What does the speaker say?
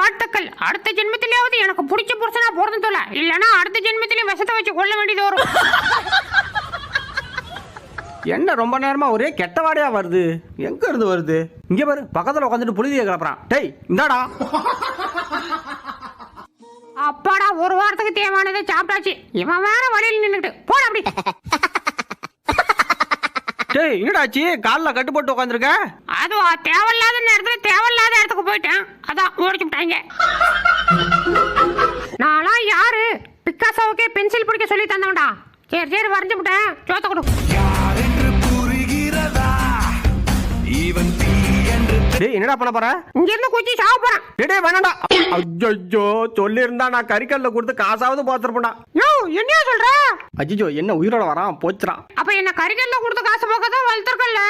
வாழ்த்துக்கள். அடுத்த ஜென்மத்திலேயாவது எனக்கு பிடிச்ச புருஷனா பிறந்து தொலை, இல்லைன்னா அடுத்த ஜென்மத்திலேயும் விஷத்தை வச்சு கொள்ள வேண்டியது வரும். என்ன ரொம்ப நேரமா ஒரே கெட்ட வாடையா வருது? எங்க இருந்து வருது? இங்க பாரு, பக்கத்துல உட்காந்துட்டு புழுதியை கிளப்புறான். டேய் இந்தாடா. அப்பாடா, ஒரு வாரத்துக்கு தேவையானதை சாப்பிட்டாச்சு. இவன் வேற வழியில் நின்னுட்டு போட அப்படி. டேய் என்னடாச்சு, காலில் கட்டு போட்டு உட்காந்துருக்க? அதுவா, தேவையில்லாத நேரத்துல தேவையில்லாத இடத்துக்கு போயிட்டேன், அதான் ஓடிச்சு விட்டாங்க. நான்லாம் யாரு? பிக்காசோவுக்கே பென்சில் பிடிக்க சொல்லி தந்தவன்டா. சரி சரி, வரைஞ்சு விட்டேன், சோத்த கொடு. டேய் என்னடா பண்ண போற? இங்க இருந்து குச்சி சாவ போறேன். டேய் வேணாம்டா. ஐயோ, சொல்லி இருந்தா நான் கறிக்கல்ல கொடுத்து காசாவது போத்திருப்பேன்டா. யோ, என்னையா சொல்ற? அஜிஜோ, என்ன உயிரோட வரான் போச்சுறான். அப்ப என்ன கறிக்கல்ல கொடுத்து காசு போக்கதான் வளர்த்துருக்கல.